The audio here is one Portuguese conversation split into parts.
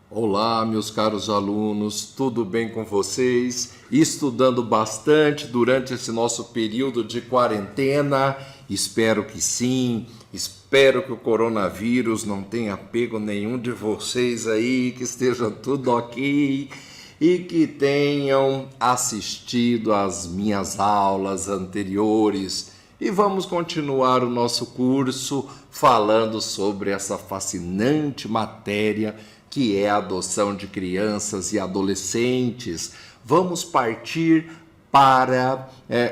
Olá, meus caros alunos, tudo bem com vocês? Estudando bastante durante esse nosso período de quarentena? Espero que sim. Espero que o coronavírus não tenha pego nenhum de vocês aí, que esteja tudo ok e que tenham assistido às minhas aulas anteriores. E vamos continuar o nosso curso falando sobre essa fascinante matéria que é a adoção de crianças e adolescentes. Vamos partir para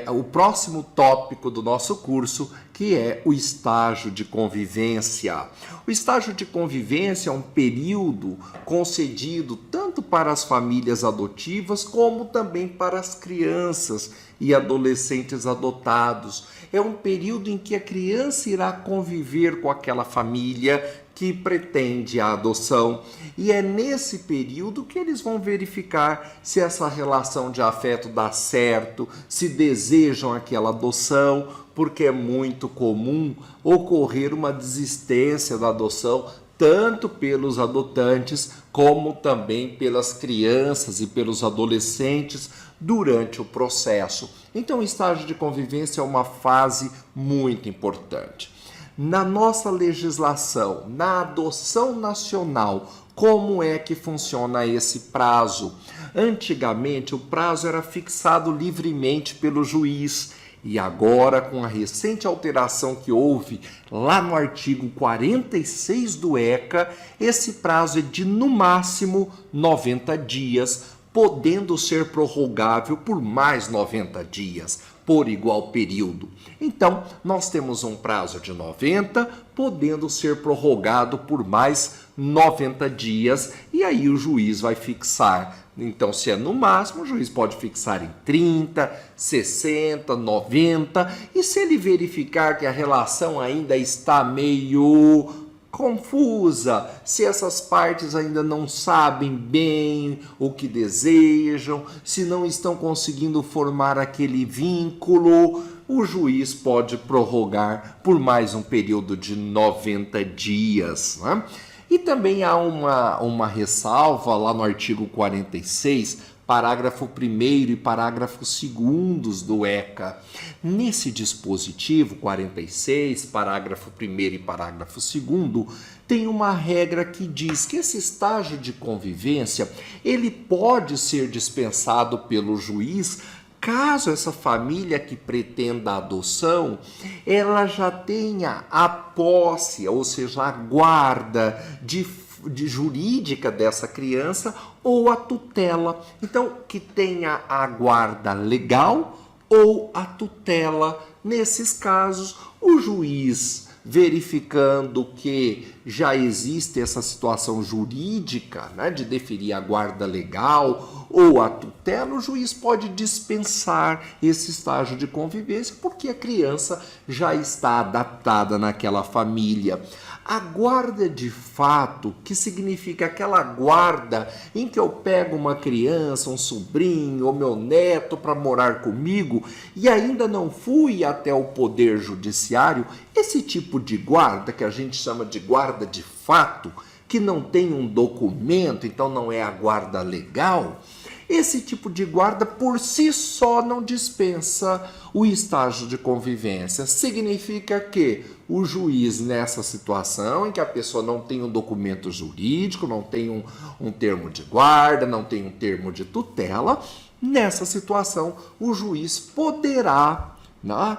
o próximo tópico do nosso curso, que é o estágio de convivência. O estágio de convivência é um período concedido tanto para as famílias adotivas como também para as crianças e adolescentes adotados. É um período em que a criança irá conviver com aquela família que pretende a adoção, e é nesse período que eles vão verificar se essa relação de afeto dá certo, se desejam aquela adoção, porque é muito comum ocorrer uma desistência da adoção, tanto pelos adotantes como também pelas crianças e pelos adolescentes durante o processo. Então, o estágio de convivência é uma fase muito importante. Na nossa legislação, na adoção nacional, como é que funciona esse prazo? Antigamente, o prazo era fixado livremente pelo juiz. E agora, com a recente alteração que houve lá no artigo 46 do ECA, esse prazo é de, no máximo, 90 dias, podendo ser prorrogável por mais 90 dias, por igual período. Então, nós temos um prazo de 90, podendo ser prorrogado por mais 90 dias, e aí o juiz vai fixar. Então, se é no máximo, o juiz pode fixar em 30, 60, 90, e se ele verificar que a relação ainda está meio confusa, se essas partes ainda não sabem bem o que desejam, se não estão conseguindo formar aquele vínculo, o juiz pode prorrogar por mais um período de 90 dias, né? E também há uma ressalva lá no artigo 46, parágrafo 1º e parágrafo 2º do ECA. Nesse dispositivo 46, parágrafo 1º e parágrafo 2º, tem uma regra que diz que esse estágio de convivência, ele pode ser dispensado pelo juiz caso essa família que pretenda a adoção, ela já tenha a posse, ou seja, a guarda de jurídica dessa criança ou a tutela. Então, que tenha a guarda legal ou a tutela. Nesses casos, o juiz, verificando que já existe essa situação jurídica, né, de deferir a guarda legal ou a tutela, o juiz pode dispensar esse estágio de convivência porque a criança já está adaptada naquela família. A guarda de fato, que significa aquela guarda em que eu pego uma criança, um sobrinho ou meu neto para morar comigo e ainda não fui até o poder judiciário, esse tipo de guarda, que a gente chama de guarda de fato, que não tem um documento, então não é a guarda legal, esse tipo de guarda por si só não dispensa o estágio de convivência. Significa que o juiz, nessa situação em que a pessoa não tem um documento jurídico, não tem um termo de guarda, não tem um termo de tutela, nessa situação o juiz poderá, né,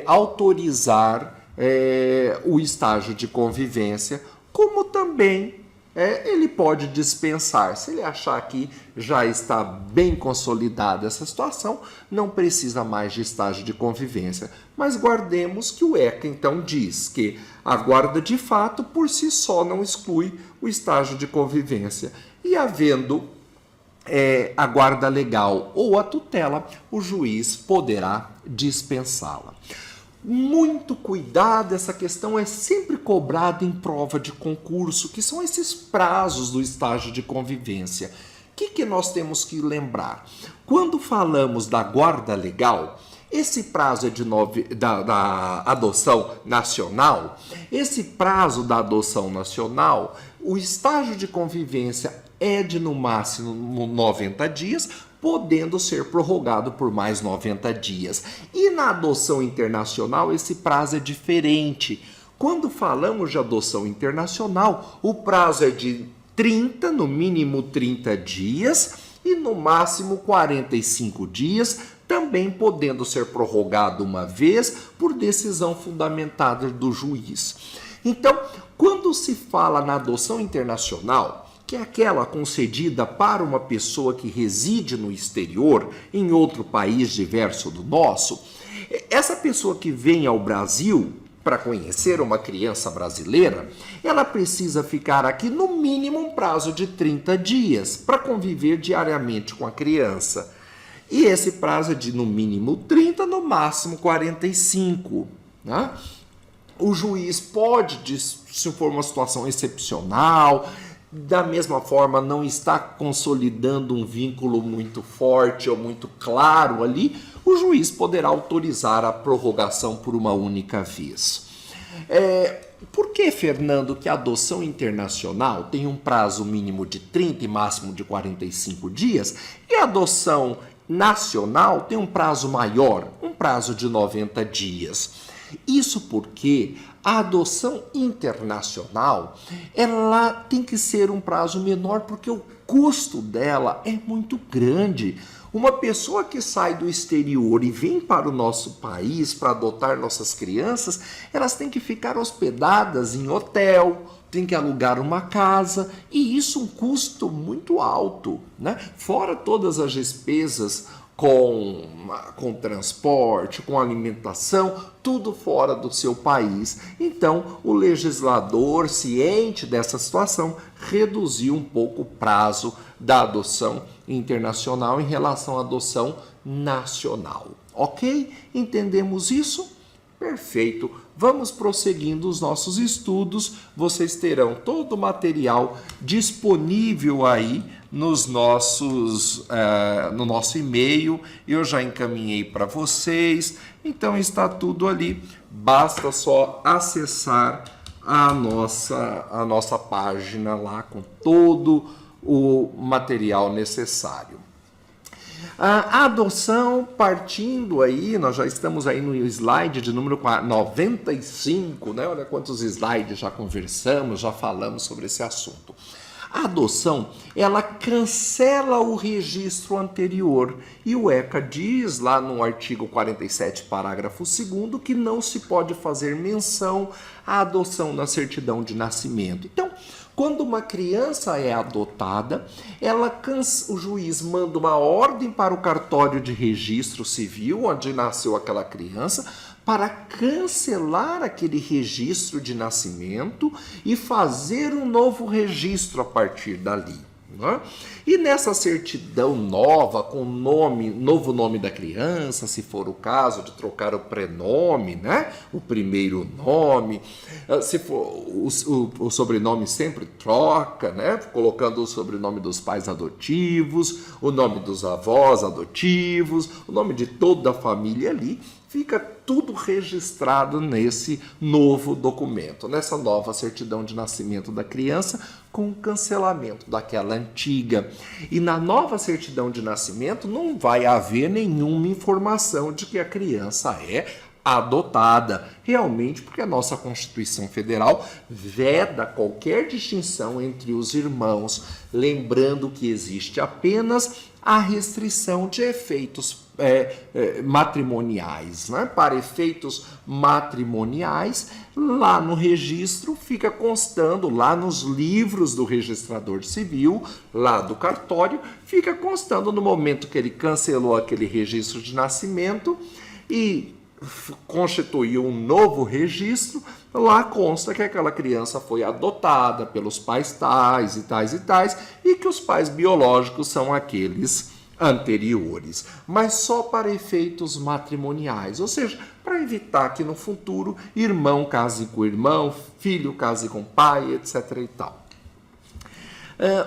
autorizar o estágio de convivência, como também ele pode dispensar. Se ele achar que já está bem consolidada essa situação, não precisa mais de estágio de convivência. Mas guardemos que o ECA então diz que a guarda de fato por si só não exclui o estágio de convivência. E havendo a guarda legal ou a tutela, o juiz poderá dispensá-la. Muito cuidado, essa questão é sempre cobrada em prova de concurso, que são esses prazos do estágio de convivência. O que nós temos que lembrar? Quando falamos da guarda legal, Esse prazo é da adoção nacional. Esse prazo da adoção nacional, o estágio de convivência é de no máximo 90 dias, podendo ser prorrogado por mais 90 dias. E na adoção internacional, esse prazo é diferente. Quando falamos de adoção internacional, o prazo é de 30, no mínimo 30 dias e no máximo 45 dias, também podendo ser prorrogado uma vez por decisão fundamentada do juiz. Então, quando se fala na adoção internacional, que é aquela concedida para uma pessoa que reside no exterior, em outro país diverso do nosso, essa pessoa que vem ao Brasil para conhecer uma criança brasileira, ela precisa ficar aqui no mínimo um prazo de 30 dias para conviver diariamente com a criança. E esse prazo é de no mínimo 30, no máximo 45. Né? O juiz pode, se for uma situação excepcional, da mesma forma não está consolidando um vínculo muito forte ou muito claro ali, o juiz poderá autorizar a prorrogação por uma única vez. Por que, Fernando, que a adoção internacional tem um prazo mínimo de 30 e máximo de 45 dias e a adoção nacional tem um prazo maior, um prazo de 90 dias? Isso porque a adoção internacional, ela tem que ser um prazo menor porque o custo dela é muito grande. Uma pessoa que sai do exterior e vem para o nosso país para adotar nossas crianças, elas têm que ficar hospedadas em hotel, tem que alugar uma casa, e isso é um custo muito alto, né? Fora todas as despesas com transporte, com alimentação, tudo fora do seu país. Então, o legislador, ciente dessa situação, reduziu um pouco o prazo da adoção internacional em relação à adoção nacional. Ok? Entendemos isso? Perfeito. Vamos prosseguindo os nossos estudos. Vocês terão todo o material disponível aí no nosso e-mail. Eu já encaminhei para vocês. Então está tudo ali. Basta só acessar a nossa página lá com todo o material necessário. A adoção, partindo aí, nós já estamos aí no slide de número 95, né? Olha quantos slides já conversamos, já falamos sobre esse assunto. A adoção, ela cancela o registro anterior e o ECA diz lá no artigo 47, parágrafo 2º, que não se pode fazer menção à adoção na certidão de nascimento. Então, quando uma criança é adotada, o juiz manda uma ordem para o cartório de registro civil, onde nasceu aquela criança, para cancelar aquele registro de nascimento e fazer um novo registro a partir dali. Né? E nessa certidão nova, com novo nome da criança, se for o caso de trocar o prenome, né? O primeiro nome, se for o sobrenome sempre troca, né? Colocando o sobrenome dos pais adotivos, o nome dos avós adotivos, o nome de toda a família ali, fica tudo registrado nesse novo documento, nessa nova certidão de nascimento da criança, com o cancelamento daquela antiga. E na nova certidão de nascimento não vai haver nenhuma informação de que a criança é adotada, realmente porque a nossa Constituição Federal veda qualquer distinção entre os irmãos, lembrando que existe apenas a restrição de efeitos matrimoniais. Né? Para efeitos matrimoniais, lá no registro fica constando, lá nos livros do registrador civil, lá do cartório, fica constando no momento que ele cancelou aquele registro de nascimento e constituiu um novo registro, lá consta que aquela criança foi adotada pelos pais tais e tais e tais e que os pais biológicos são aqueles anteriores, mas só para efeitos matrimoniais, ou seja, para evitar que no futuro irmão case com irmão, filho case com pai, etc. e tal.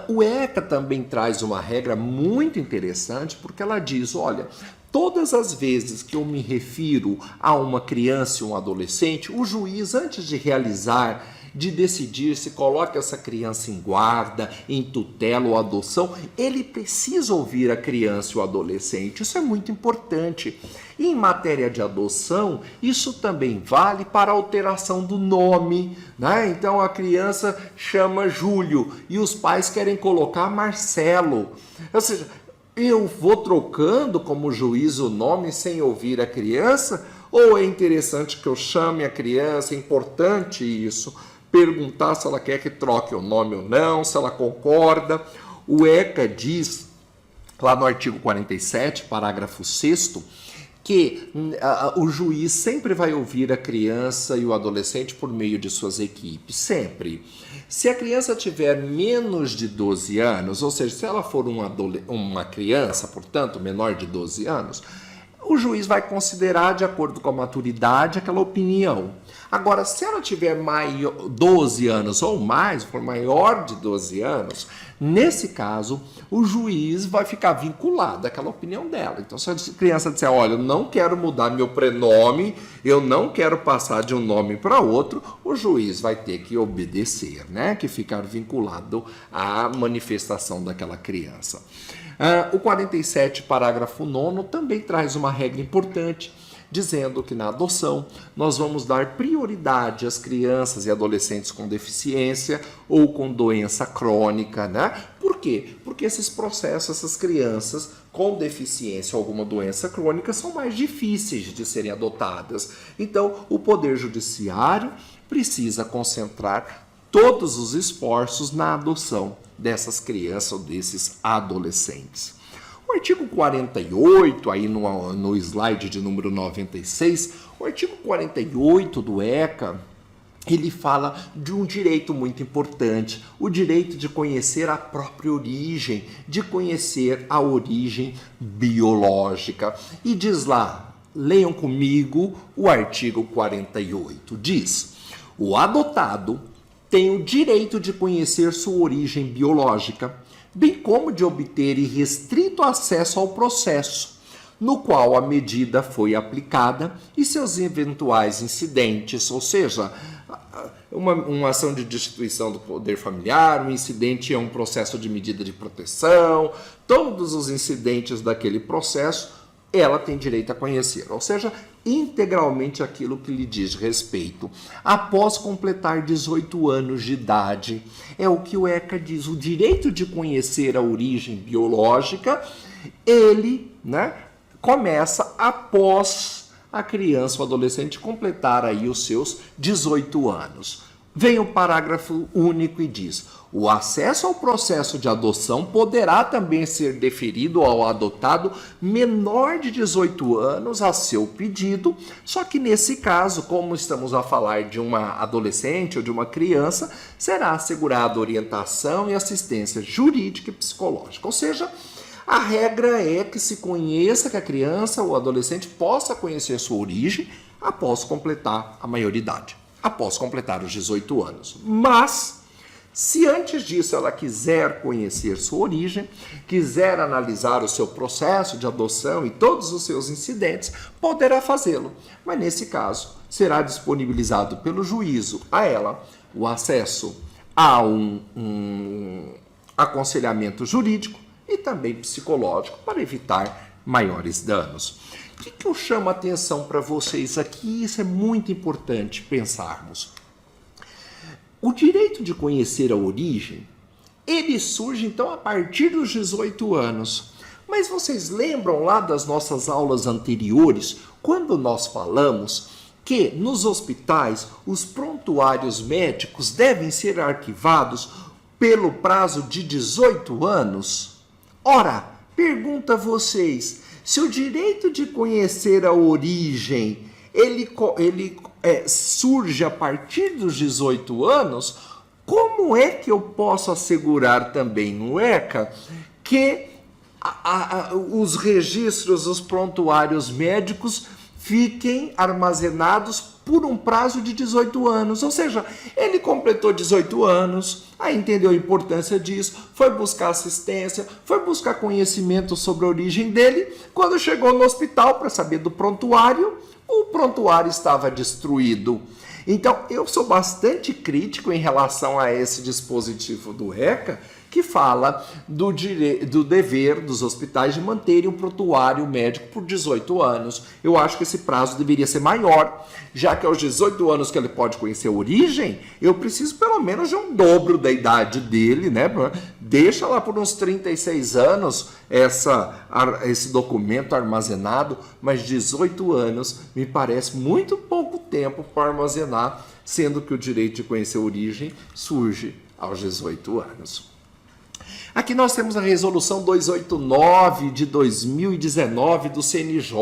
O ECA também traz uma regra muito interessante, porque ela diz, olha, todas as vezes que eu me refiro a uma criança e um adolescente, o juiz, antes de realizar, de decidir se coloca essa criança em guarda, em tutela ou adoção, ele precisa ouvir a criança e o adolescente. Isso é muito importante. E em matéria de adoção, isso também vale para a alteração do nome, né? Então a criança chama Júlio e os pais querem colocar Marcelo. Ou seja, eu vou trocando como juiz o nome sem ouvir a criança? Ou é interessante que eu chame a criança? É importante isso. Perguntar se ela quer que troque o nome ou não, se ela concorda. O ECA diz, lá no artigo 47, parágrafo 6º, que o juiz sempre vai ouvir a criança e o adolescente por meio de suas equipes, sempre. Se a criança tiver menos de 12 anos, ou seja, se ela for uma criança, portanto, menor de 12 anos, o juiz vai considerar, de acordo com a maturidade, aquela opinião. Agora, se ela tiver 12 anos ou mais, for maior de 12 anos, nesse caso, o juiz vai ficar vinculado àquela opinião dela. Então, se a criança disser, olha, eu não quero mudar meu prenome, eu não quero passar de um nome para outro, o juiz vai ter que obedecer, né? Que ficar vinculado à manifestação daquela criança. O 47, parágrafo 9º, também traz uma regra importante, dizendo que na adoção nós vamos dar prioridade às crianças e adolescentes com deficiência ou com doença crônica, né? Por quê? Porque esses processos, essas crianças com deficiência ou alguma doença crônica são mais difíceis de serem adotadas. Então, o Poder Judiciário precisa concentrar todos os esforços na adoção dessas crianças ou desses adolescentes. O artigo 48, aí no slide de número 96, o artigo 48 do ECA, ele fala de um direito muito importante, o direito de conhecer a própria origem, de conhecer a origem biológica. E diz lá, leiam comigo o artigo 48, diz: o adotado tem o direito de conhecer sua origem biológica, bem como de obter irrestrito acesso ao processo, no qual a medida foi aplicada e seus eventuais incidentes, ou seja, uma ação de destituição do poder familiar, um incidente é um processo de medida de proteção, todos os incidentes daquele processo, ela tem direito a conhecer, ou seja, integralmente aquilo que lhe diz respeito. Após completar 18 anos de idade, é o que o ECA diz, o direito de conhecer a origem biológica, ele, né, começa após a criança ou adolescente completar aí os seus 18 anos. Vem o parágrafo único e diz: o acesso ao processo de adoção poderá também ser deferido ao adotado menor de 18 anos a seu pedido, só que nesse caso, como estamos a falar de uma adolescente ou de uma criança, será assegurada orientação e assistência jurídica e psicológica. Ou seja, a regra é que se conheça, que a criança ou adolescente possa conhecer sua origem após completar a maioridade, após completar os 18 anos. Mas, se antes disso ela quiser conhecer sua origem, quiser analisar o seu processo de adoção e todos os seus incidentes, poderá fazê-lo. Mas nesse caso, será disponibilizado pelo juízo a ela o acesso a um aconselhamento jurídico e também psicológico para evitar maiores danos. O que eu chamo a atenção para vocês aqui? Isso é muito importante pensarmos. O direito de conhecer a origem, ele surge então a partir dos 18 anos. Mas vocês lembram lá das nossas aulas anteriores, quando nós falamos que nos hospitais os prontuários médicos devem ser arquivados pelo prazo de 18 anos? Ora, pergunto a vocês, se o direito de conhecer a origem ele surge a partir dos 18 anos, como é que eu posso assegurar também no ECA que os registros, os prontuários médicos fiquem armazenados por um prazo de 18 anos. Ou seja, ele completou 18 anos, aí entendeu a importância disso, foi buscar assistência, foi buscar conhecimento sobre a origem dele. Quando chegou no hospital para saber do prontuário, o prontuário estava destruído. Então, eu sou bastante crítico em relação a esse dispositivo do ECA, que fala do dever dos hospitais de manterem um prontuário médico por 18 anos. Eu acho que esse prazo deveria ser maior, já que aos 18 anos que ele pode conhecer a origem, eu preciso pelo menos de um dobro da idade dele, né? Deixa lá por uns 36 anos esse documento armazenado, mas 18 anos me parece muito pouco tempo para armazenar, sendo que o direito de conhecer a origem surge aos 18 anos. Aqui nós temos a resolução 289 de 2019 do CNJ.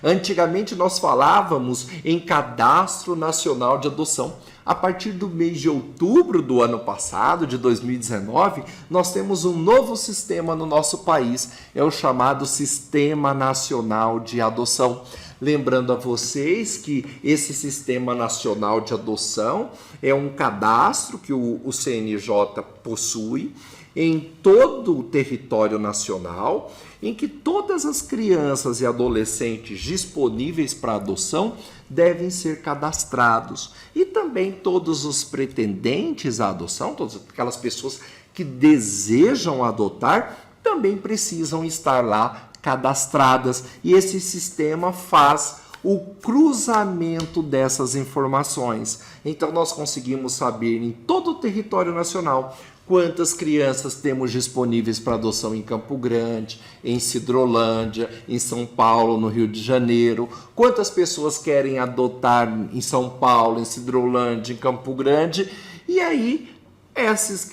Antigamente nós falávamos em Cadastro Nacional de Adoção. A partir do mês de outubro do ano passado, de 2019, nós temos um novo sistema no nosso país, é o chamado Sistema Nacional de Adoção. Lembrando a vocês que esse Sistema Nacional de Adoção é um cadastro que o CNJ possui em todo o território nacional, em que todas as crianças e adolescentes disponíveis para adoção devem ser cadastrados. E também todos os pretendentes à adoção, todas aquelas pessoas que desejam adotar, também precisam estar lá cadastradas. E esse sistema faz o cruzamento dessas informações. Então nós conseguimos saber em todo o território nacional quantas crianças temos disponíveis para adoção em Campo Grande, em Sidrolândia, em São Paulo, no Rio de Janeiro, quantas pessoas querem adotar em São Paulo, em Sidrolândia, em Campo Grande, e aí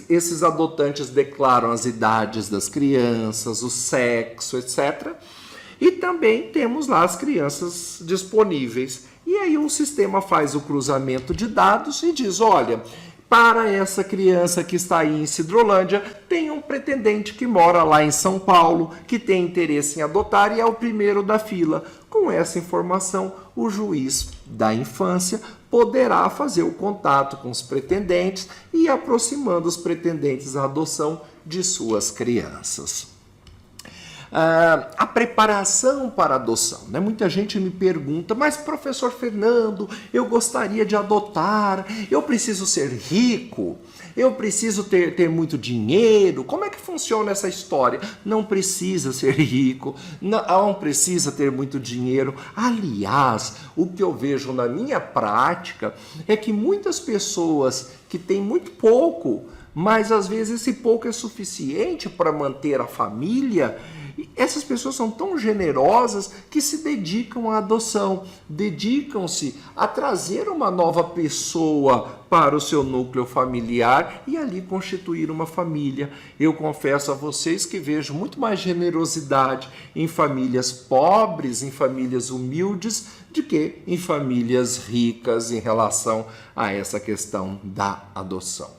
esses adotantes declaram as idades das crianças, o sexo, etc. E também temos lá as crianças disponíveis. E aí o sistema faz o cruzamento de dados e diz, olha, para essa criança que está aí em Sidrolândia, tem um pretendente que mora lá em São Paulo, que tem interesse em adotar e é o primeiro da fila. Com essa informação, o juiz da infância poderá fazer o contato com os pretendentes e ir aproximando os pretendentes à adoção de suas crianças. A preparação para a adoção, né? Muita gente me pergunta, mas professor Fernando, eu gostaria de adotar, eu preciso ser rico, eu preciso ter muito dinheiro, como é que funciona essa história? Não precisa ser rico, não precisa ter muito dinheiro. Aliás, o que eu vejo na minha prática é que muitas pessoas que têm muito pouco, mas às vezes esse pouco é suficiente para manter a família. Essas pessoas são tão generosas que se dedicam à adoção, dedicam-se a trazer uma nova pessoa para o seu núcleo familiar e ali constituir uma família. Eu confesso a vocês que vejo muito mais generosidade em famílias pobres, em famílias humildes, do que em famílias ricas em relação a essa questão da adoção.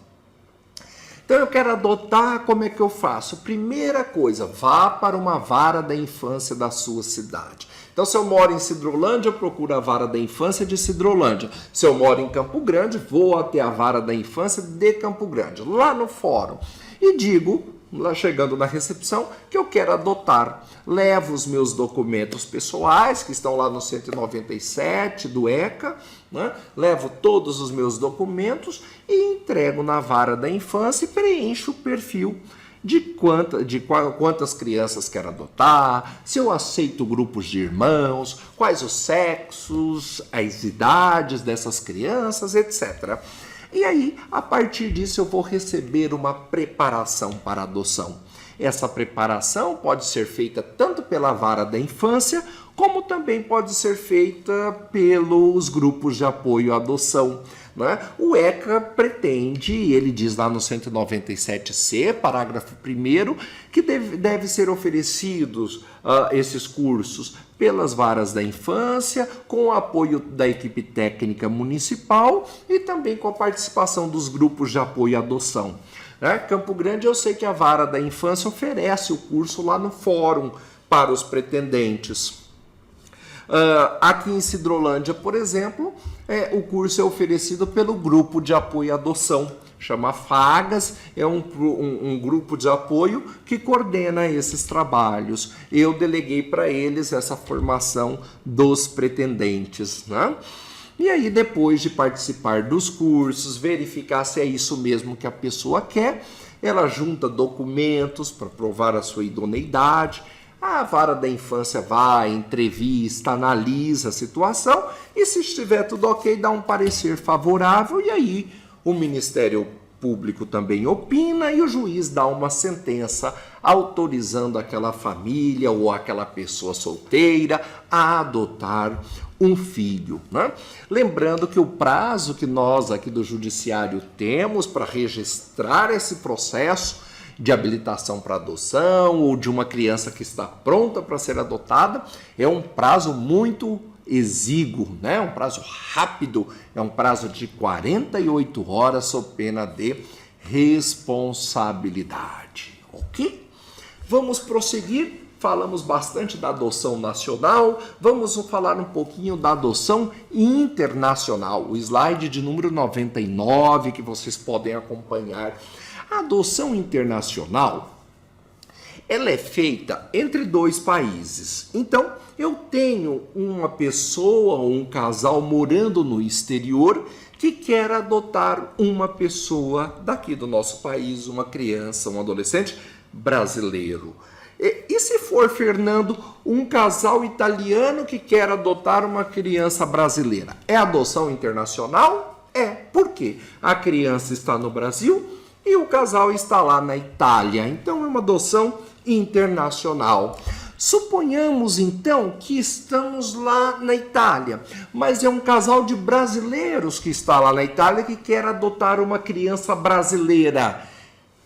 Então eu quero adotar, como é que eu faço? Primeira coisa, vá para uma vara da infância da sua cidade. Então se eu moro em Sidrolândia, eu procuro a vara da infância de Sidrolândia. Se eu moro em Campo Grande, vou até a vara da infância de Campo Grande, lá no fórum. E digo, lá chegando na recepção, que eu quero adotar. Levo os meus documentos pessoais, que estão lá no 197 do ECA, né? Levo todos os meus documentos e entrego na vara da infância e preencho o perfil de quantas crianças quero adotar, se eu aceito grupos de irmãos, quais os sexos, as idades dessas crianças, etc. E aí, a partir disso, eu vou receber uma preparação para a adoção. Essa preparação pode ser feita tanto pela vara da infância, como também pode ser feita pelos grupos de apoio à adoção, né? O ECA pretende, ele diz lá no 197C, parágrafo 1º, que deve ser oferecidos esses cursos pelas varas da infância, com o apoio da equipe técnica municipal e também com a participação dos grupos de apoio à adoção. Campo Grande, eu sei que a vara da infância oferece o curso lá no fórum para os pretendentes. Aqui em Sidrolândia, por exemplo, o curso é oferecido pelo Grupo de Apoio à Adoção, chama FAGAS, é um grupo de apoio que coordena esses trabalhos. Eu deleguei para eles essa formação dos pretendentes, né? E aí, depois de participar dos cursos, verificar se é isso mesmo que a pessoa quer, ela junta documentos para provar a sua idoneidade. A vara da infância vai, entrevista, analisa a situação e, se estiver tudo ok, dá um parecer favorável e aí o Ministério Público também opina e o juiz dá uma sentença autorizando aquela família ou aquela pessoa solteira a adotar um filho, né? Lembrando que o prazo que nós aqui do Judiciário temos para registrar esse processo de habilitação para adoção ou de uma criança que está pronta para ser adotada é um prazo muito exíguo, né? Um prazo rápido, é um prazo de 48 horas sob pena de responsabilidade, ok? Vamos prosseguir, falamos bastante da adoção nacional, vamos falar um pouquinho da adoção internacional, o slide de número 99 que vocês podem acompanhar. A adoção internacional, ela é feita entre dois países. Então, eu tenho uma pessoa ou um casal morando no exterior que quer adotar uma pessoa daqui do nosso país, uma criança, um adolescente brasileiro. E se for, Fernando, um casal italiano que quer adotar uma criança brasileira? É adoção internacional? É. Por quê? A criança está no Brasil e o casal está lá na Itália. Então, é uma adoção internacional. Suponhamos então que estamos lá na Itália, mas é um casal de brasileiros que está lá na Itália que quer adotar uma criança brasileira.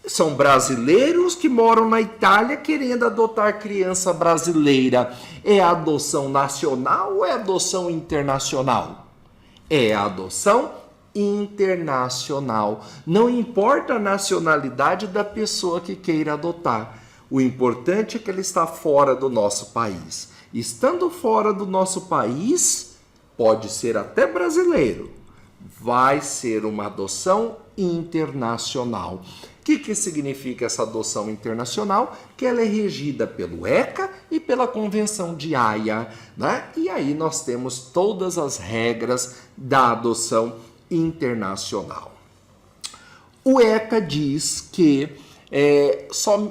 São brasileiros que moram na Itália querendo adotar criança brasileira. É adoção nacional ou é adoção internacional? É adoção internacional. Não importa a nacionalidade da pessoa que queira adotar. O importante é que ele está fora do nosso país. Estando fora do nosso país, pode ser até brasileiro. Vai ser uma adoção internacional. O que significa essa adoção internacional? Que ela é regida pelo ECA e pela Convenção de Haia, né? E aí nós temos todas as regras da adoção internacional. O ECA diz que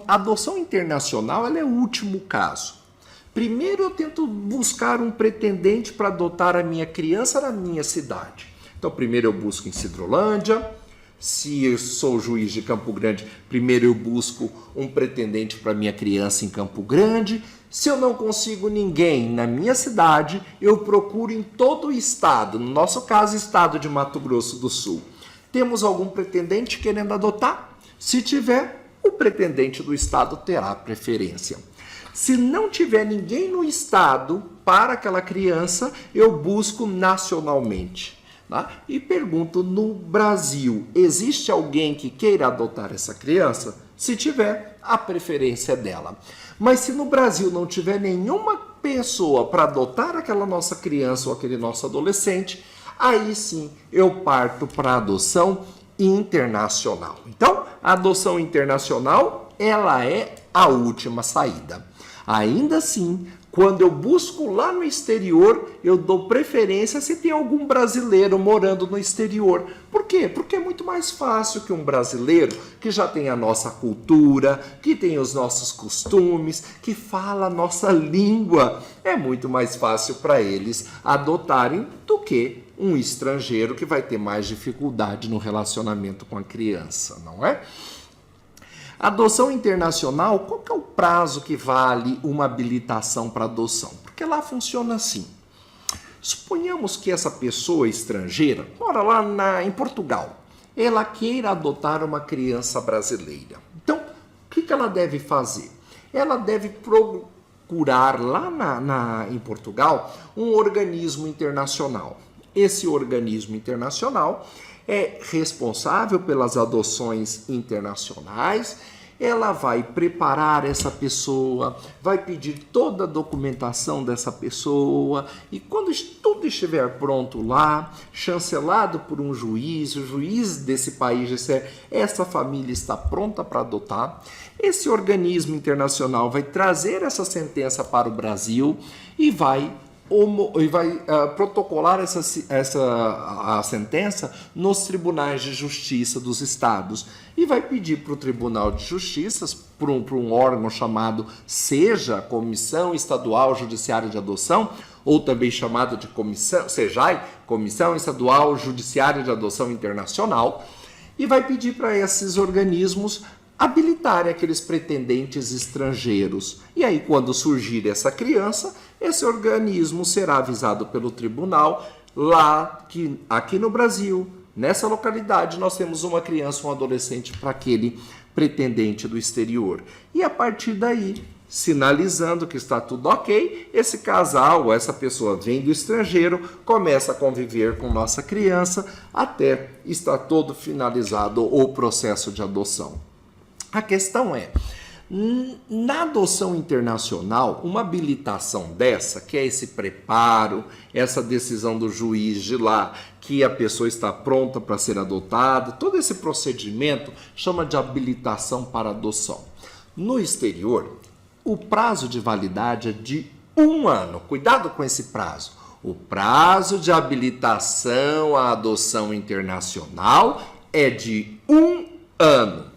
a adoção internacional ela é o último caso. Primeiro eu tento buscar um pretendente para adotar a minha criança na minha cidade. Então primeiro eu busco em Sidrolândia. Se eu sou juiz de Campo Grande, primeiro eu busco um pretendente para minha criança em Campo Grande. Se eu não consigo ninguém na minha cidade, eu procuro em todo o estado, no nosso caso, estado de Mato Grosso do Sul. Temos algum pretendente querendo adotar? Se tiver, o pretendente do estado terá preferência. Se não tiver ninguém no estado para aquela criança, eu busco nacionalmente. Tá? E pergunto, no Brasil, existe alguém que queira adotar essa criança? Se tiver, a preferência é dela. Mas se no Brasil não tiver nenhuma pessoa para adotar aquela nossa criança ou aquele nosso adolescente, aí sim eu parto para a adoção internacional. Então, a adoção internacional, ela é a última saída. Ainda assim, quando eu busco lá no exterior, eu dou preferência se tem algum brasileiro morando no exterior. Por quê? Porque é muito mais fácil que um brasileiro que já tem a nossa cultura, que tem os nossos costumes, que fala a nossa língua. É muito mais fácil para eles adotarem do que um estrangeiro que vai ter mais dificuldade no relacionamento com a criança, não é? Adoção internacional, qual que é o prazo que vale uma habilitação para adoção? Porque lá funciona assim. Suponhamos que essa pessoa estrangeira mora lá em Portugal. Ela queira adotar uma criança brasileira. Então, o que ela deve fazer? Ela deve procurar lá em Portugal um organismo internacional. Esse organismo internacional é responsável pelas adoções internacionais ela vai preparar essa pessoa, vai pedir toda a documentação dessa pessoa e quando tudo estiver pronto lá, chancelado por um juiz, o juiz desse país disser essa família está pronta para adotar, esse organismo internacional vai trazer essa sentença para o Brasil e vai protocolar a sentença nos tribunais de justiça dos estados e vai pedir para o Tribunal de Justiça, para um órgão chamado SEJA, Comissão Estadual Judiciária de Adoção, ou também chamado de SEJAI, Comissão Estadual Judiciária de Adoção Internacional, e vai pedir para esses organismos habilitarem aqueles pretendentes estrangeiros. E aí, quando surgir essa criança, esse organismo será avisado pelo tribunal lá que aqui no Brasil, nessa localidade, nós temos uma criança, um adolescente para aquele pretendente do exterior. E a partir daí, sinalizando que está tudo ok, esse casal, essa pessoa vem do estrangeiro, começa a conviver com nossa criança até estar todo finalizado o processo de adoção. A questão é, na adoção internacional, uma habilitação dessa, que é esse preparo, essa decisão do juiz de lá, que a pessoa está pronta para ser adotada, todo esse procedimento chama de habilitação para adoção. No exterior, o prazo de validade é de 1 ano. Cuidado com esse prazo. O prazo de habilitação à adoção internacional é de 1 ano.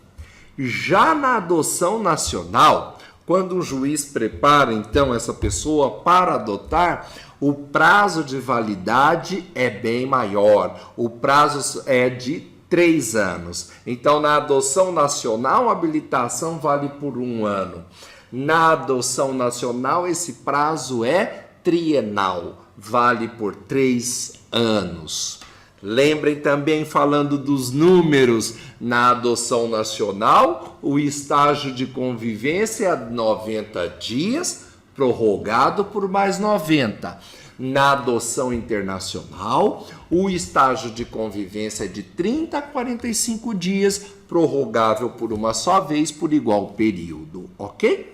Já na adoção nacional, quando um juiz prepara então essa pessoa para adotar, o prazo de validade é bem maior. O prazo é de 3 anos. Então, na adoção nacional, a habilitação vale por 1 ano. Na adoção nacional, esse prazo é trienal, vale por 3 anos. Lembrem também, falando dos números, na adoção nacional, o estágio de convivência é 90 dias, prorrogado por mais 90. Na adoção internacional, o estágio de convivência é de 30 a 45 dias, prorrogável por uma só vez por igual período, ok?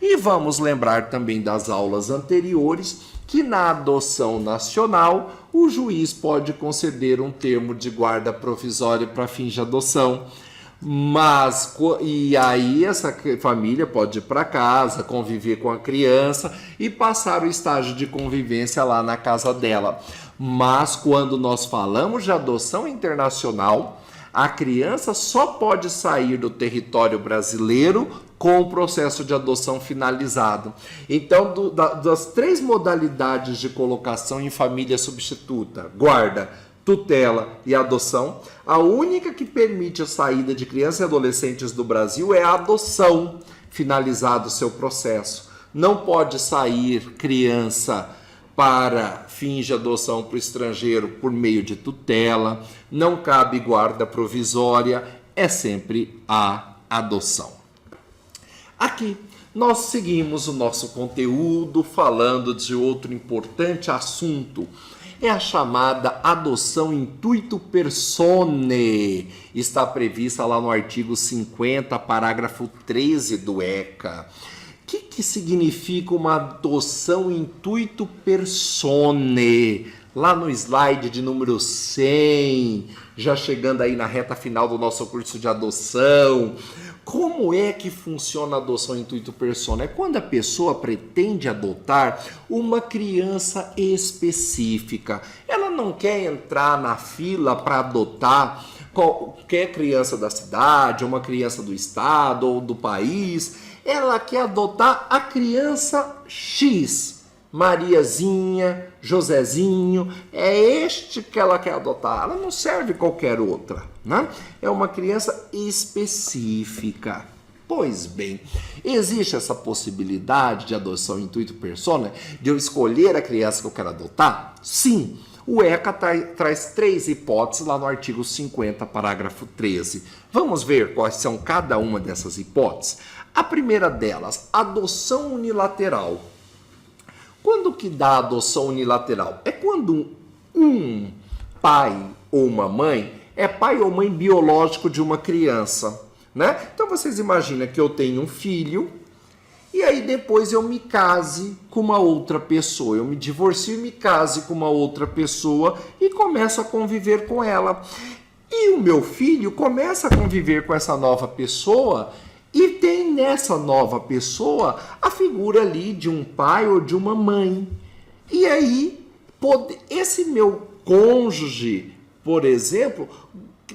E vamos lembrar também das aulas anteriores que na adoção nacional o juiz pode conceder um termo de guarda provisória para fins de adoção, e aí essa família pode ir para casa, conviver com a criança e passar o estágio de convivência lá na casa dela. Mas quando nós falamos de adoção internacional, a criança só pode sair do território brasileiro com o processo de adoção finalizado. Então, das 3 modalidades de colocação em família substituta, guarda, tutela e adoção, a única que permite a saída de crianças e adolescentes do Brasil é a adoção, finalizado o seu processo. Não pode sair criança para fins de adoção para o estrangeiro por meio de tutela, não cabe guarda provisória, é sempre a adoção. Aqui nós seguimos o nosso conteúdo falando de outro importante assunto, é a chamada adoção intuito personae, está prevista lá no artigo 50, parágrafo 13 do ECA. O que significa uma adoção intuito personae? Lá no slide de número 100, já chegando aí na reta final do nosso curso de adoção. Como é que funciona a adoção intuito personae? É quando a pessoa pretende adotar uma criança específica. Ela não quer entrar na fila para adotar qualquer criança da cidade, uma criança do estado ou do país. Ela quer adotar a criança X. Mariazinha, Josézinho, é este que ela quer adotar. Ela não serve qualquer outra, né? É uma criança específica. Pois bem, existe essa possibilidade de adoção intuito personae, de eu escolher a criança que eu quero adotar? Sim. O ECA traz 3 hipóteses lá no artigo 50, parágrafo 13. Vamos ver quais são cada uma dessas hipóteses? A primeira delas, adoção unilateral. Quando que dá adoção unilateral? É quando um pai ou uma mãe é pai ou mãe biológico de uma criança, né? Então vocês imaginam que eu tenho um filho e aí depois eu me case com uma outra pessoa. Eu me divorcio e me case com uma outra pessoa e começo a conviver com ela. E o meu filho começa a conviver com essa nova pessoa e tem nessa nova pessoa a figura ali de um pai ou de uma mãe. E aí, esse meu cônjuge, por exemplo,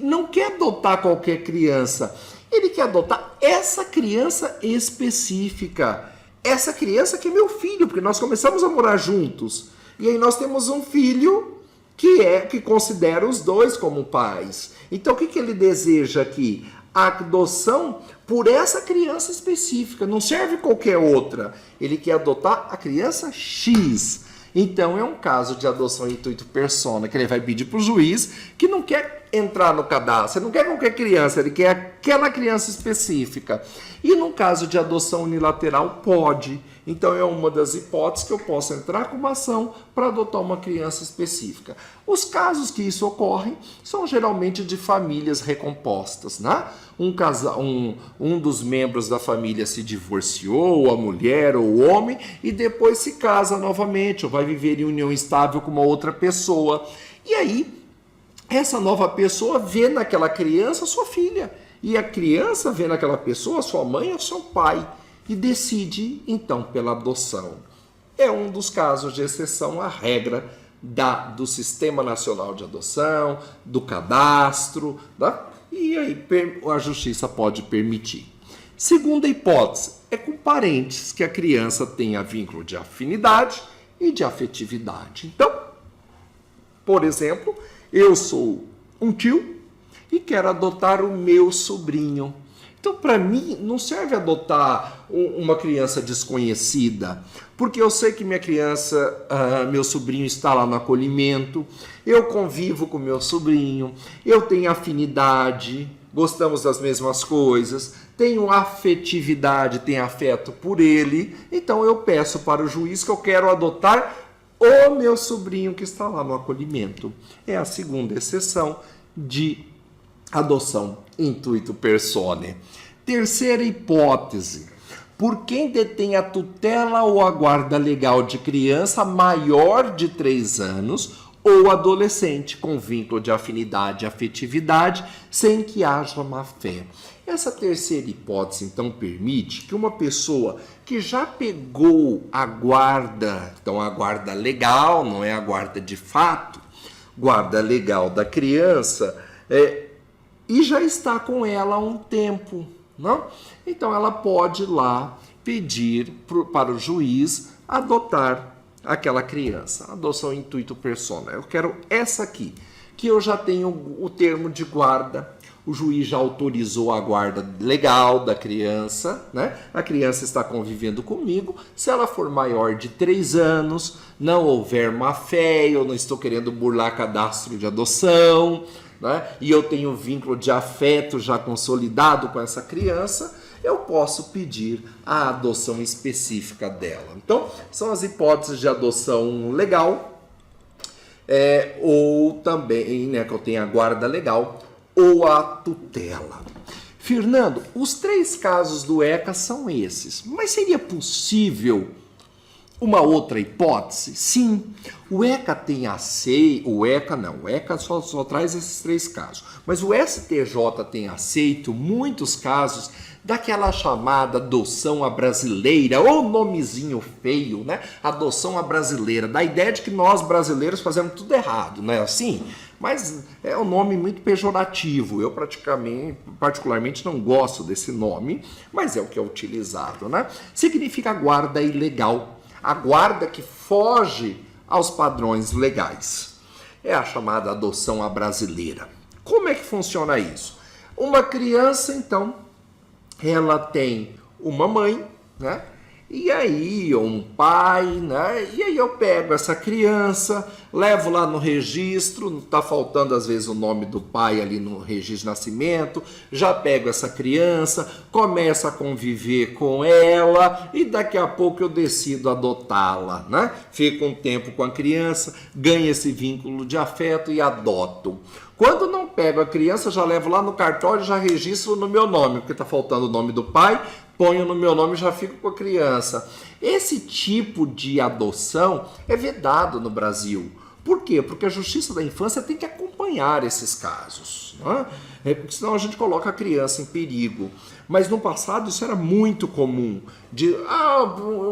não quer adotar qualquer criança. Ele quer adotar essa criança específica. Essa criança que é meu filho, porque nós começamos a morar juntos. E aí nós temos um filho que considera os dois como pais. Então o que ele deseja aqui? A adoção por essa criança específica. Não serve qualquer outra. Ele quer adotar a criança X. Então é um caso de adoção intuito persona, que ele vai pedir para o juiz, que não quer entrar no cadastro, ele não quer qualquer criança, ele quer aquela criança específica. E no caso de adoção unilateral, pode. Então é uma das hipóteses que eu posso entrar com uma ação para adotar uma criança específica. Os casos que isso ocorre são geralmente de famílias recompostas, né? Um dos membros da família se divorciou, a mulher ou o homem, e depois se casa novamente, ou vai viver em união estável com uma outra pessoa. E aí, essa nova pessoa vê naquela criança sua filha. E a criança vê naquela pessoa sua mãe ou seu pai. E decide, então, pela adoção. É um dos casos de exceção à regra do Sistema Nacional de Adoção, do cadastro, tá? E aí a justiça pode permitir. Segunda hipótese, é com parentes que a criança tenha vínculo de afinidade e de afetividade. Então, por exemplo, eu sou um tio e quero adotar o meu sobrinho. Então, para mim, não serve adotar uma criança desconhecida, porque eu sei que minha criança, meu sobrinho está lá no acolhimento, eu convivo com meu sobrinho, eu tenho afinidade, gostamos das mesmas coisas, tenho afetividade, tenho afeto por ele, então eu peço para o juiz que eu quero adotar o meu sobrinho que está lá no acolhimento. É a segunda exceção de adoção intuito personae. Terceira hipótese, por quem detém a tutela ou a guarda legal de criança maior de 3 anos ou adolescente com vínculo de afinidade e afetividade sem que haja má-fé. Essa terceira hipótese, então, permite que uma pessoa que já pegou a guarda, então a guarda legal, não é a guarda de fato, guarda legal da criança, e já está com ela há um tempo, não? Então ela pode ir lá pedir para o juiz adotar aquela criança. Adoção intuito personae. Eu quero essa aqui, que eu já tenho o termo de guarda, o juiz já autorizou a guarda legal da criança, né? A criança está convivendo comigo. Se ela for maior de 3 anos, não houver má-fé, eu não estou querendo burlar cadastro de adoção, né? E eu tenho vínculo de afeto já consolidado com essa criança, eu posso pedir a adoção específica dela. Então, são as hipóteses de adoção legal, ou também, né, que eu tenho a guarda legal, ou a tutela. Fernando, os 3 casos do ECA são esses, mas seria possível uma outra hipótese? Sim, o ECA tem aceito, o ECA só traz esses 3 casos, mas o STJ tem aceito muitos casos daquela chamada adoção à brasileira, ou nomezinho feio, né? Adoção à brasileira, da ideia de que nós brasileiros fazemos tudo errado, não é assim? Mas é um nome muito pejorativo, eu particularmente não gosto desse nome, mas é o que é utilizado, né? Significa guarda ilegal, a guarda que foge aos padrões legais. É a chamada adoção à brasileira. Como é que funciona isso? Uma criança, então, ela tem uma mãe, né? E aí, um pai, né? E aí eu pego essa criança, levo lá no registro, tá faltando às vezes o nome do pai ali no registro de nascimento, já pego essa criança, começo a conviver com ela e daqui a pouco eu decido adotá-la, né? Fico um tempo com a criança, ganho esse vínculo de afeto e adoto. Quando não pego a criança, já levo lá no cartório, já registro no meu nome, porque está faltando o nome do pai, ponho no meu nome e já fico com a criança. Esse tipo de adoção é vedado no Brasil. Por quê? Porque a Justiça da Infância tem que acompanhar esses casos, né? Porque senão a gente coloca a criança em perigo. Mas no passado isso era muito comum.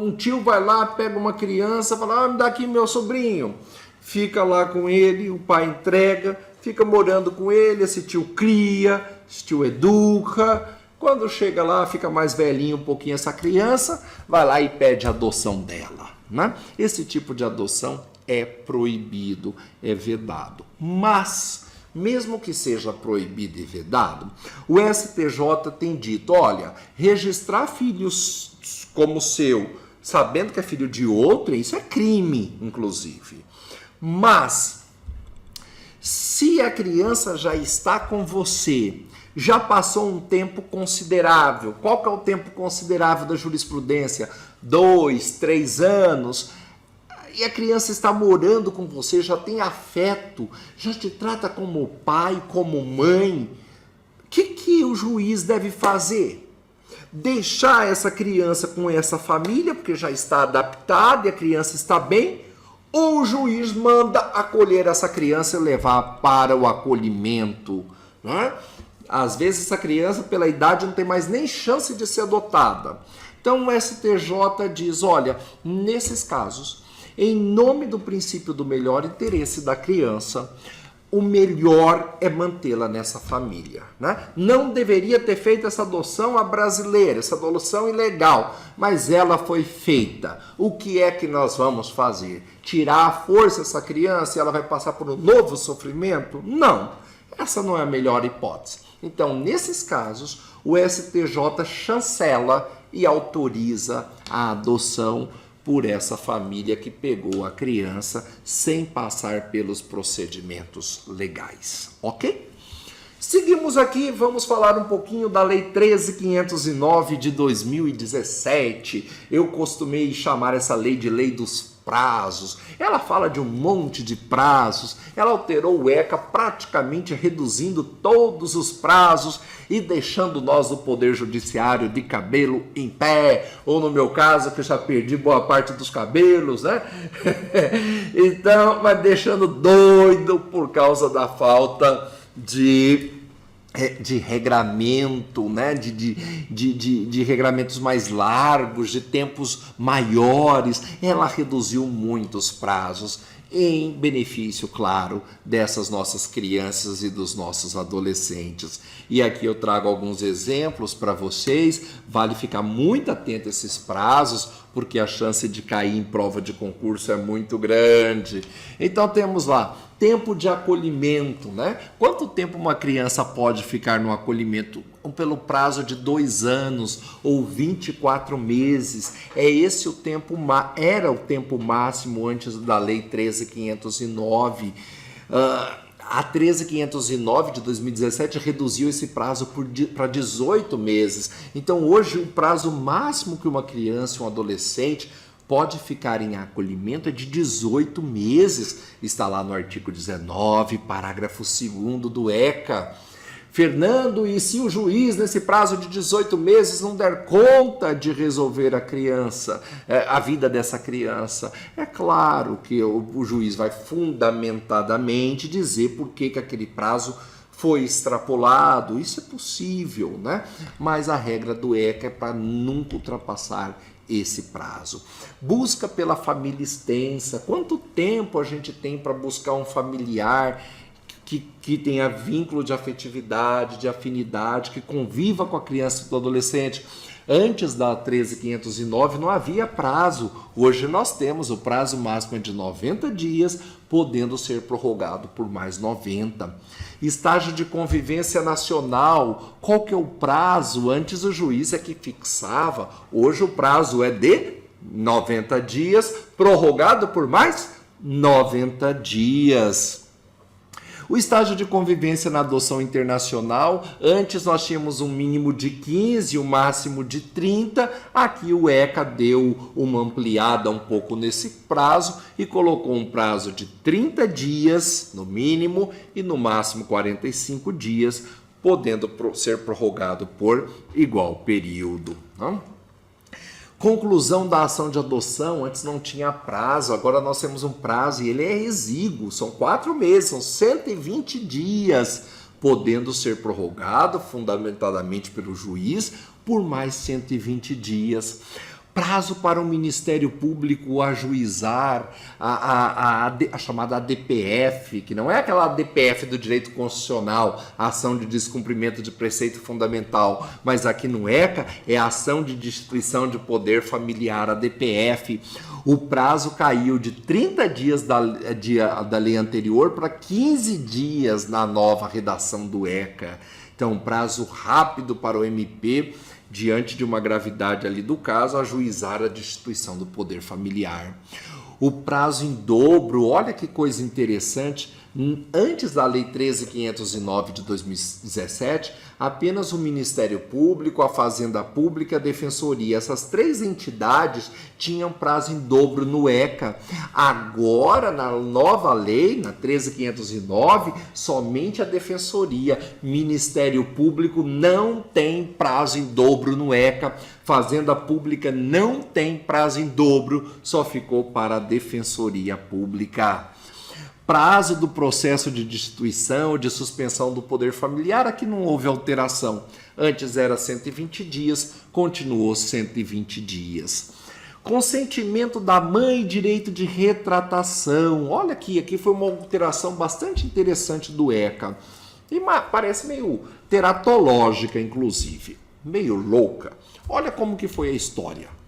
Um tio vai lá, pega uma criança, fala, me dá aqui meu sobrinho. Fica lá com ele, o pai entrega, fica morando com ele, esse tio cria, esse tio educa. Quando chega lá, fica mais velhinho um pouquinho essa criança, vai lá e pede a adoção dela, né? Esse tipo de adoção é proibido, é vedado. Mas, mesmo que seja proibido e vedado, o STJ tem dito, olha, registrar filhos como seu, sabendo que é filho de outro, isso é crime, inclusive. Mas, se a criança já está com você, já passou um tempo considerável, qual que é o tempo considerável da jurisprudência? 2, 3 anos, e a criança está morando com você, já tem afeto, já te trata como pai, como mãe, o que o juiz deve fazer? Deixar essa criança com essa família, porque já está adaptada e a criança está bem, ou o juiz manda acolher essa criança e levar para o acolhimento, né? Às vezes essa criança, pela idade, não tem mais nem chance de ser adotada. Então o STJ diz, olha, nesses casos, em nome do princípio do melhor interesse da criança, o melhor é mantê-la nessa família, né? Não deveria ter feito essa adoção à brasileira, essa adoção ilegal, mas ela foi feita. O que é que nós vamos fazer? Tirar à força essa criança e ela vai passar por um novo sofrimento? Não, essa não é a melhor hipótese. Então, nesses casos, o STJ chancela e autoriza a adoção por essa família que pegou a criança sem passar pelos procedimentos legais, ok? Seguimos aqui, vamos falar um pouquinho da Lei 13.509 de 2017. Eu costumei chamar essa lei de Lei dos Prazos. Ela fala de um monte de prazos, ela alterou o ECA praticamente reduzindo todos os prazos e deixando nós do Poder Judiciário de cabelo em pé, ou no meu caso, que já perdi boa parte dos cabelos, né? Então, mas deixando doido por causa da falta de regramento, né? de regramentos mais largos, de tempos maiores. Ela reduziu muito os prazos em benefício, claro, dessas nossas crianças e dos nossos adolescentes. E aqui eu trago alguns exemplos para vocês. Vale ficar muito atento a esses prazos, porque a chance de cair em prova de concurso é muito grande. Então temos lá, tempo de acolhimento, né? Quanto tempo uma criança pode ficar no acolhimento? Pelo prazo de 2 anos ou 24 meses. É esse o tempo, era o tempo máximo antes da Lei 13.509. A 13.509 de 2017 reduziu esse prazo para 18 meses. Então hoje o prazo máximo que uma criança, um adolescente pode ficar em acolhimento é de 18 meses. Está lá no artigo 19, parágrafo 2º do ECA. Fernando, e se o juiz, nesse prazo de 18 meses, não der conta de resolver a vida dessa criança? É claro que o juiz vai fundamentadamente dizer por que aquele prazo foi extrapolado. Isso é possível, né? Mas a regra do ECA é para nunca ultrapassar esse prazo. Busca pela família extensa. Quanto tempo a gente tem para buscar um familiar que tenha vínculo de afetividade, de afinidade, que conviva com a criança e do adolescente? Antes da 13.509 não havia prazo. Hoje nós temos o prazo máximo de 90 dias, podendo ser prorrogado por mais 90. Estágio de convivência nacional. Qual que é o prazo? Antes o juiz é que fixava. Hoje o prazo é de 90 dias, prorrogado por mais 90 dias. O estágio de convivência na adoção internacional, antes nós tínhamos um mínimo de 15 e um máximo de 30, aqui o ECA deu uma ampliada um pouco nesse prazo e colocou um prazo de 30 dias no mínimo e no máximo 45 dias, podendo ser prorrogado por igual período. Não? Conclusão da ação de adoção, antes não tinha prazo, agora nós temos um prazo e ele é exíguo, são 4 meses, são 120 dias, podendo ser prorrogado fundamentadamente pelo juiz por mais 120 dias. Prazo para o Ministério Público ajuizar a chamada ADPF, que não é aquela ADPF do direito constitucional, a ação de descumprimento de preceito fundamental, mas aqui no ECA é a ação de destituição de poder familiar, ADPF. O prazo caiu de 30 dias da lei anterior para 15 dias na nova redação do ECA. Então, prazo rápido para o MP, diante de uma gravidade ali do caso, ajuizar a destituição do poder familiar. O prazo em dobro, olha que coisa interessante, antes da Lei 13.509 de 2017, apenas o Ministério Público, a Fazenda Pública, a Defensoria, essas 3 entidades tinham prazo em dobro no ECA. Agora, na nova lei, na 13.509, somente a Defensoria. Ministério Público não tem prazo em dobro no ECA. Fazenda Pública não tem prazo em dobro, só ficou para a Defensoria Pública. Prazo do processo de destituição ou de suspensão do poder familiar, aqui não houve alteração. Antes era 120 dias, continuou 120 dias. Consentimento da mãe e direito de retratação. Olha aqui foi uma alteração bastante interessante do ECA. E parece meio teratológica, inclusive. Meio louca. Olha como que foi a história.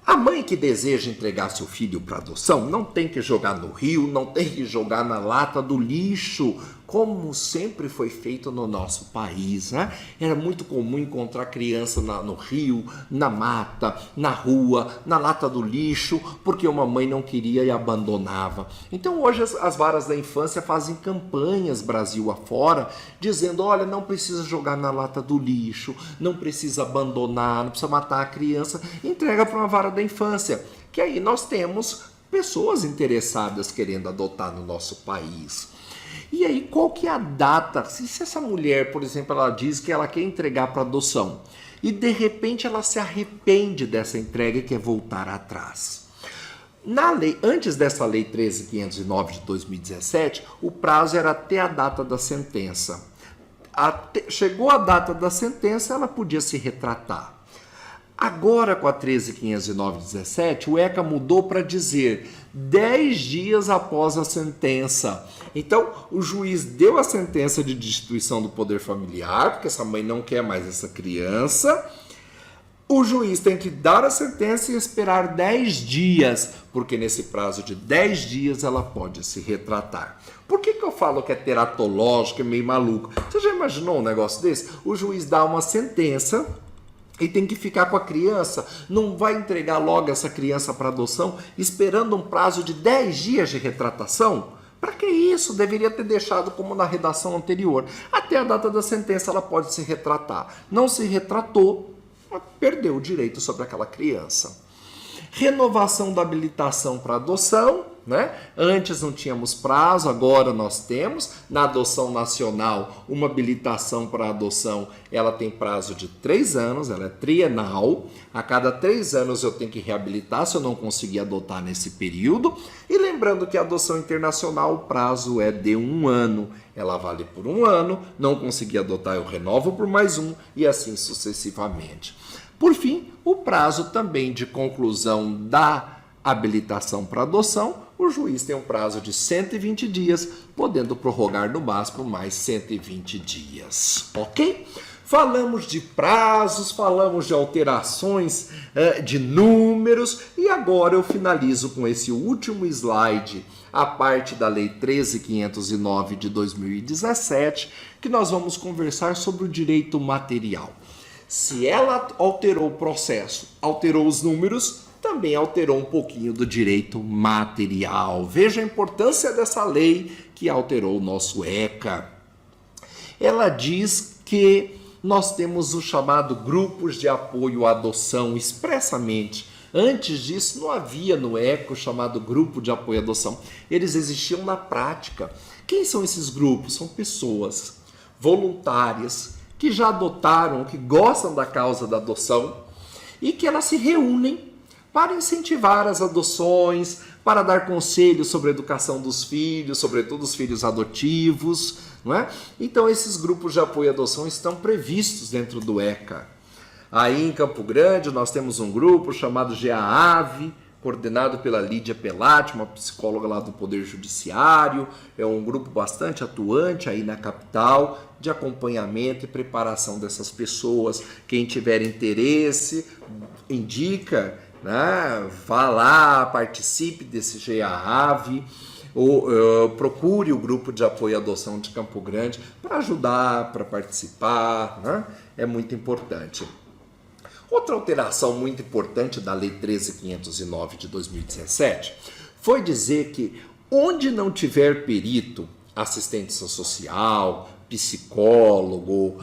A mãe que deseja entregar seu filho para adoção não tem que jogar no rio, não tem que jogar na lata do lixo, como sempre foi feito no nosso país, né? Era muito comum encontrar criança no rio, na mata, na rua, na lata do lixo, porque uma mãe não queria e abandonava. Então hoje as varas da infância fazem campanhas Brasil afora, dizendo, olha, não precisa jogar na lata do lixo, não precisa abandonar, não precisa matar a criança, entrega para uma vara da infância, que aí nós temos pessoas interessadas querendo adotar no nosso país. E aí, qual que é a data? Se essa mulher, por exemplo, ela diz que ela quer entregar para adoção e de repente ela se arrepende dessa entrega e quer voltar atrás. Na lei, antes dessa lei 13.509 de 2017, o prazo era até a data da sentença. Chegou a data da sentença, ela podia se retratar. Agora, com a 13.509 de 17, o ECA mudou para dizer 10 dias após a sentença. Então, o juiz deu a sentença de destituição do poder familiar, porque essa mãe não quer mais essa criança. O juiz tem que dar a sentença e esperar 10 dias, porque nesse prazo de 10 dias ela pode se retratar. Por que eu falo que é teratológico, é meio maluco? Você já imaginou um negócio desse? O juiz dá uma sentença e tem que ficar com a criança, não vai entregar logo essa criança para adoção, esperando um prazo de 10 dias de retratação? Para que isso? Deveria ter deixado como na redação anterior. Até a data da sentença ela pode se retratar. Não se retratou, perdeu o direito sobre aquela criança. Renovação da habilitação para adoção, né? Antes não tínhamos prazo, agora nós temos. Na adoção nacional, uma habilitação para adoção, ela tem prazo de 3 anos, ela é trienal. A cada 3 anos eu tenho que reabilitar se eu não conseguir adotar nesse período. E lembrando que a adoção internacional, o prazo é de 1 ano. Ela vale por 1 ano, não consegui adotar, eu renovo por mais 1 e assim sucessivamente. Por fim, o prazo também de conclusão da habilitação para adoção, o juiz tem um prazo de 120 dias, podendo prorrogar no máximo mais 120 dias. Ok? Falamos de prazos, falamos de alterações de números e agora eu finalizo com esse último slide, a parte da Lei 13.509 de 2017, que nós vamos conversar sobre o direito material. Se ela alterou o processo, alterou os números, também alterou um pouquinho do direito material. Veja a importância dessa lei que alterou o nosso ECA. Ela diz que nós temos o chamado grupos de apoio à adoção expressamente. Antes disso, não havia no ECA o chamado grupo de apoio à adoção. Eles existiam na prática. Quem são esses grupos? São pessoas voluntárias que já adotaram, que gostam da causa da adoção e que elas se reúnem para incentivar as adoções, para dar conselhos sobre a educação dos filhos, sobretudo os filhos adotivos, não é? Então, esses grupos de apoio à adoção estão previstos dentro do ECA. Aí em Campo Grande nós temos um grupo chamado GEAAVE, coordenado pela Lídia Pelati, uma psicóloga lá do Poder Judiciário. É um grupo bastante atuante aí na capital, de acompanhamento e preparação dessas pessoas. Quem tiver interesse, indica, né? Vá lá, participe desse GEAAVE, ou procure o grupo de apoio à adoção de Campo Grande para ajudar, para participar, né? É muito importante. Outra alteração muito importante da Lei 13.509 de 2017 foi dizer que onde não tiver perito, assistência social, psicólogo,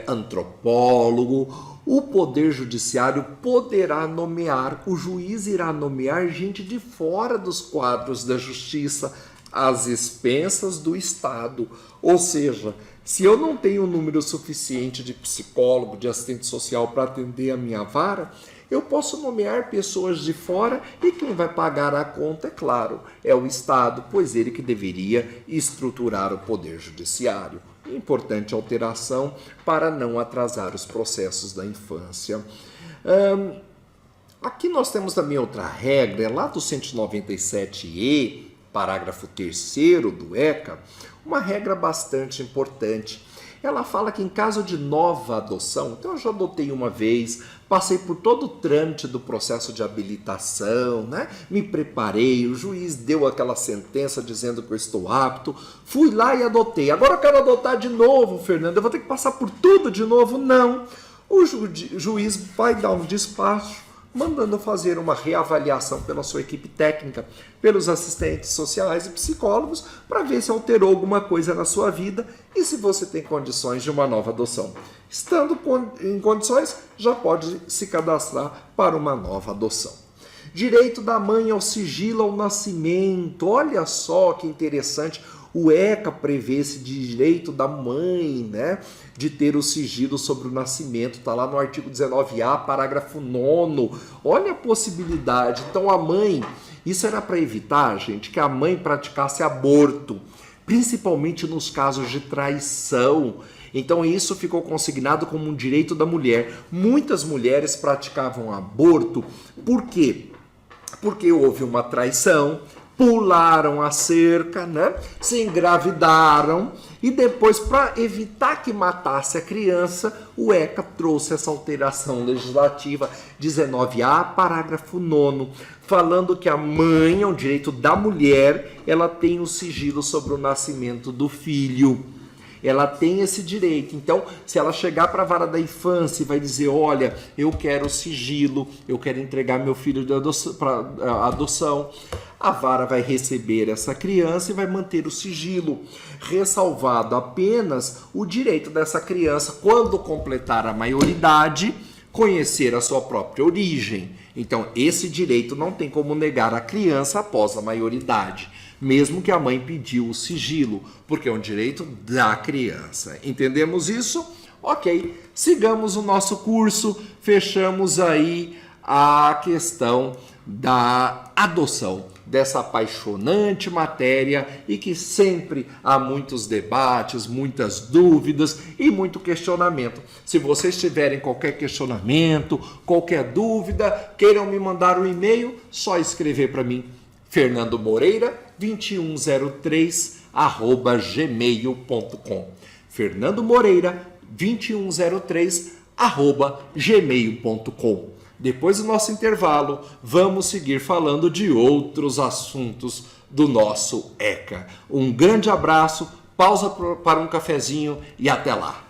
antropólogo, o Poder Judiciário poderá nomear, o juiz irá nomear gente de fora dos quadros da Justiça, às expensas do Estado. Ou seja, se eu não tenho um número suficiente de psicólogo, de assistente social para atender a minha vara, eu posso nomear pessoas de fora e quem vai pagar a conta, é claro, é o Estado, pois ele que deveria estruturar o Poder Judiciário. Importante alteração para não atrasar os processos da infância. Aqui nós temos também outra regra, lá do 197E, parágrafo 3º do ECA, uma regra bastante importante. Ela fala que em caso de nova adoção, então eu já adotei uma vez, passei por todo o trâmite do processo de habilitação, né? Me preparei, o juiz deu aquela sentença dizendo que eu estou apto, fui lá e adotei. Agora eu quero adotar de novo, Fernando, eu vou ter que passar por tudo de novo? Não. O juiz vai dar um despacho, mandando fazer uma reavaliação pela sua equipe técnica, pelos assistentes sociais e psicólogos, para ver se alterou alguma coisa na sua vida e se você tem condições de uma nova adoção. Estando em condições, já pode se cadastrar para uma nova adoção. Direito da mãe ao sigilo ao nascimento. Olha só que interessante. O ECA prevê esse direito da mãe, né, de ter o sigilo sobre o nascimento. Está lá no artigo 19A, parágrafo 9º. Olha a possibilidade. Então a mãe, isso era para evitar, gente, que a mãe praticasse aborto, principalmente nos casos de traição. Então isso ficou consignado como um direito da mulher. Muitas mulheres praticavam aborto. Por quê? Porque houve uma traição, pularam a cerca, né? Se engravidaram e depois, para evitar que matasse a criança, o ECA trouxe essa alteração legislativa 19A, parágrafo 9º, falando que a mãe, é um direito da mulher, ela tem o sigilo sobre o nascimento do filho. Ela tem esse direito. Então, se ela chegar para a vara da infância e vai dizer, olha, eu quero sigilo, eu quero entregar meu filho para adoção, a vara vai receber essa criança e vai manter o sigilo, ressalvado apenas o direito dessa criança, quando completar a maioridade, conhecer a sua própria origem. Então, esse direito não tem como negar a criança após a maioridade, mesmo que a mãe pediu o sigilo, porque é um direito da criança. Entendemos isso? Ok, sigamos o nosso curso, fechamos aí a questão da adoção, dessa apaixonante matéria e que sempre há muitos debates, muitas dúvidas e muito questionamento. Se vocês tiverem qualquer questionamento, qualquer dúvida, queiram me mandar um e-mail, só escrever para mim, Fernando Moreira 2103@gmail.com. Fernando Moreira 2103@gmail.com. Depois do nosso intervalo, vamos seguir falando de outros assuntos do nosso ECA. Um grande abraço, pausa para um cafezinho e até lá.